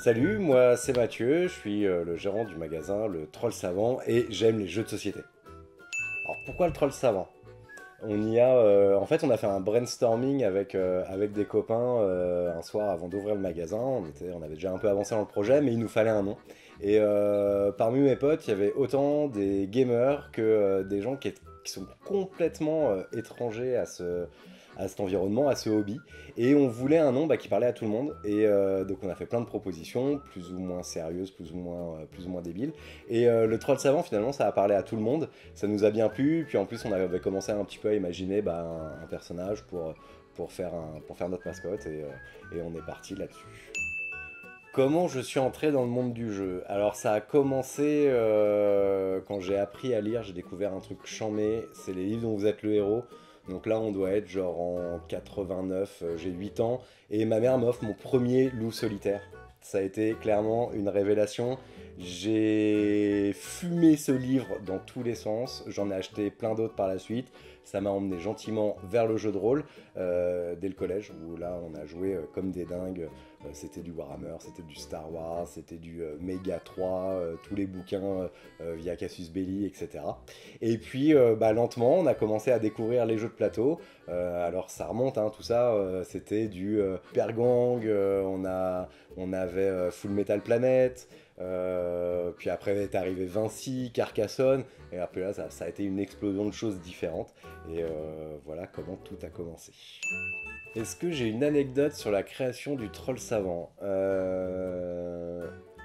Salut, moi c'est Mathieu, je suis le gérant du magasin Le Troll Savant et j'aime les jeux de société. Alors pourquoi le Troll Savant? En fait, on a fait un brainstorming avec des copains un soir avant d'ouvrir le magasin. On avait déjà un peu avancé dans le projet, mais il nous fallait un nom. Et parmi mes potes, il y avait autant des gamers que des gens qui sont complètement étrangers à cet environnement, à ce hobby. Et on voulait un nom qui parlait à tout le monde. Et donc on a fait plein de propositions, plus ou moins sérieuses, plus ou moins débiles. Et le troll savant, finalement, ça a parlé à tout le monde. Ça nous a bien plu. Puis en plus, on avait commencé un petit peu à imaginer un personnage pour faire notre mascotte. Et on est parti là-dessus. Comment je suis entré dans le monde du jeu? Alors ça a commencé quand j'ai appris à lire, j'ai découvert un truc chambé, c'est les livres dont vous êtes le héros. Donc là on doit être genre en 89, j'ai 8 ans, et ma mère m'offre mon premier loup solitaire. Ça a été clairement une révélation. J'ai fumé ce livre dans tous les sens, j'en ai acheté plein d'autres par la suite. Ça m'a emmené gentiment vers le jeu de rôle dès le collège, où là on a joué comme des dingues. C'était du Warhammer, c'était du Star Wars, c'était du Mega 3, tous les bouquins via Cassius Belli, etc. Et puis lentement, on a commencé à découvrir les jeux de plateau. Alors ça remonte, hein, tout ça, c'était du Super Gang, on avait Full Metal Planet, puis après est arrivé Vinci, Carcassonne, et après là ça a été une explosion de choses différentes. Et voilà comment tout a commencé. Est-ce que j'ai une anecdote sur la création du troll savant? Faut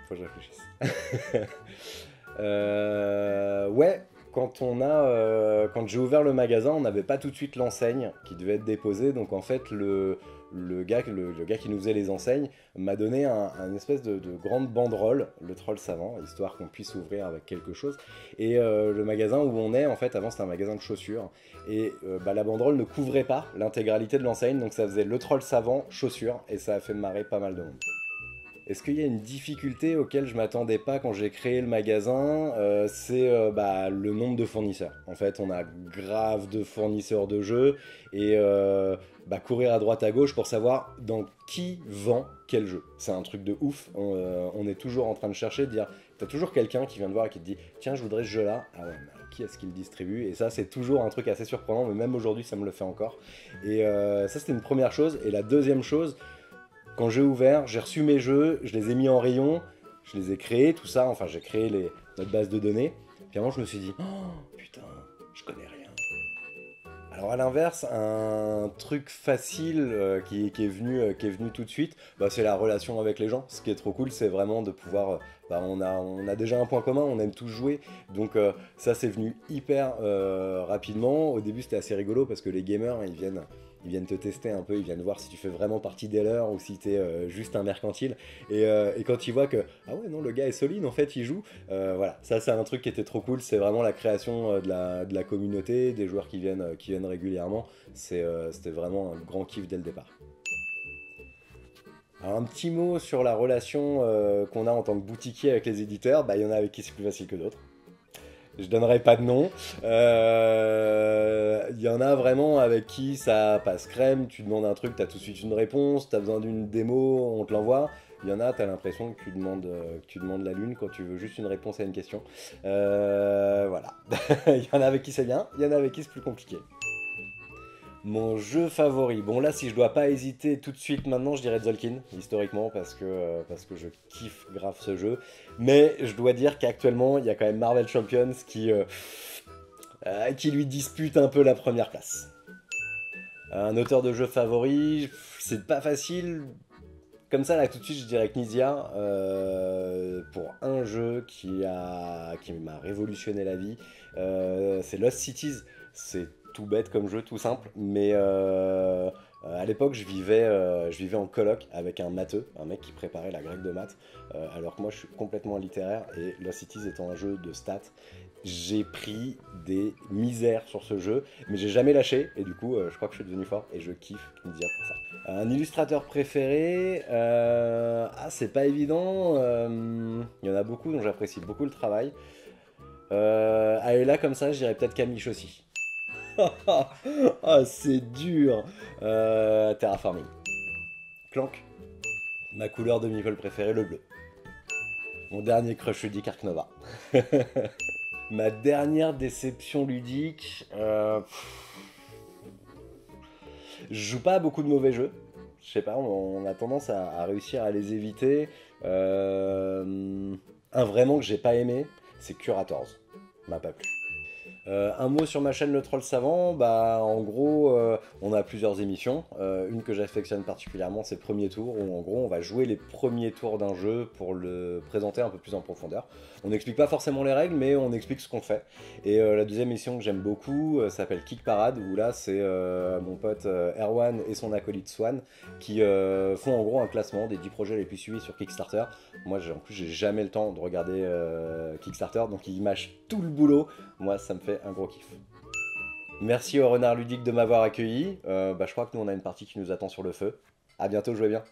que je réfléchisse. Ouais, quand j'ai ouvert le magasin, on n'avait pas tout de suite l'enseigne qui devait être déposée. Donc en fait, le gars qui nous faisait les enseignes m'a donné un espèce de grande banderole, le troll savant, histoire qu'on puisse ouvrir avec quelque chose. Et le magasin où on est, en fait, avant c'était un magasin de chaussures. Et la banderole ne couvrait pas l'intégralité de l'enseigne, donc ça faisait le troll savant, chaussures, et ça a fait marrer pas mal de monde. Est-ce qu'il y a une difficulté auquel je m'attendais pas quand j'ai créé le magasin? C'est le nombre de fournisseurs. En fait, on a grave de fournisseurs de jeux et courir à droite à gauche pour savoir dans qui vend quel jeu. C'est un truc de ouf. On est toujours en train de chercher, de dire, t'as toujours quelqu'un qui vient te voir et qui te dit, tiens, je voudrais ce jeu-là. Ah ouais, mais qui est-ce qui le distribue? Et ça, c'est toujours un truc assez surprenant, mais même aujourd'hui, ça me le fait encore. Et ça, c'était une première chose. Et la deuxième chose, quand j'ai ouvert, j'ai reçu mes jeux, je les ai mis en rayon, je les ai créés, tout ça, enfin j'ai créé notre base de données. Puis avant je me suis dit, oh putain, je connais rien. Alors à l'inverse, un truc facile qui est venu tout de suite, c'est la relation avec les gens. Ce qui est trop cool, c'est vraiment de pouvoir... on a déjà un point commun, on aime tous jouer. Donc ça c'est venu hyper rapidement. Au début c'était assez rigolo parce que les gamers, ils viennent te tester un peu, ils viennent voir si tu fais vraiment partie des leurs ou si t'es juste un mercantile. Et quand ils voient que, ah ouais, non, le gars est solide, en fait, il joue. Voilà, ça c'est un truc qui était trop cool. C'est vraiment la création de la communauté, des joueurs qui viennent régulièrement. C'était vraiment un grand kiff dès le départ. Alors, un petit mot sur la relation qu'on a en tant que boutiquier avec les éditeurs. Il y en a avec qui c'est plus facile que d'autres. Je donnerai pas de nom. Il y en a vraiment avec qui ça passe crème. Tu demandes un truc, t'as tout de suite une réponse. T'as besoin d'une démo, on te l'envoie. Il y en a, t'as l'impression que tu demandes la lune quand tu veux juste une réponse à une question. Voilà. Il y en a avec qui c'est bien, il y en a avec qui c'est plus compliqué. Mon jeu favori. Bon là, si je dois pas hésiter tout de suite maintenant, je dirais Tzolk'in, historiquement, parce que je kiffe grave ce jeu. Mais je dois dire qu'actuellement, il y a quand même Marvel Champions qui lui dispute un peu la première place. Un auteur de jeu favori, c'est pas facile. Comme ça, là, tout de suite, je dirais Knizia, pour un jeu qui m'a révolutionné la vie. C'est Lost Cities. C'est tout bête comme jeu, tout simple, mais à l'époque, je vivais en coloc avec un matheux, un mec qui préparait la grecque de maths, alors que moi, je suis complètement littéraire, et Lost Cities étant un jeu de stats, j'ai pris des misères sur ce jeu, mais j'ai jamais lâché, et du coup, je crois que je suis devenu fort, et je kiffe Knizia pour ça. Un illustrateur préféré, c'est pas évident, il y en a beaucoup dont j'apprécie beaucoup le travail. Allez, là, comme ça, je dirais peut-être Camille aussi. Ah, c'est dur. Terraforming. Clank. Ma couleur de Meeple préférée, le bleu. Mon dernier crush ludique, Ark Nova. Ma dernière déception ludique... Je joue pas à beaucoup de mauvais jeux. Je sais pas, on a tendance à réussir à les éviter. Un vraiment que j'ai pas aimé, c'est Curators. M'a pas plu. Un mot sur ma chaîne Le Troll Savant, bah en gros on a plusieurs émissions. Une que j'affectionne particulièrement c'est Premier Tour, où en gros on va jouer les premiers tours d'un jeu pour le présenter un peu plus en profondeur. On n'explique pas forcément les règles mais on explique ce qu'on fait. Et la deuxième émission que j'aime beaucoup s'appelle Kick Parade, où là c'est mon pote Erwan et son acolyte Swan qui font en gros un classement des 10 projets les plus suivis sur Kickstarter. Moi en plus j'ai jamais le temps de regarder Kickstarter, donc ils mâchent tout le boulot. Moi, ça me fait un gros kiff. Merci au Renard Ludique de m'avoir accueilli. Je crois que nous, on a une partie qui nous attend sur le feu. À bientôt, jouez bien.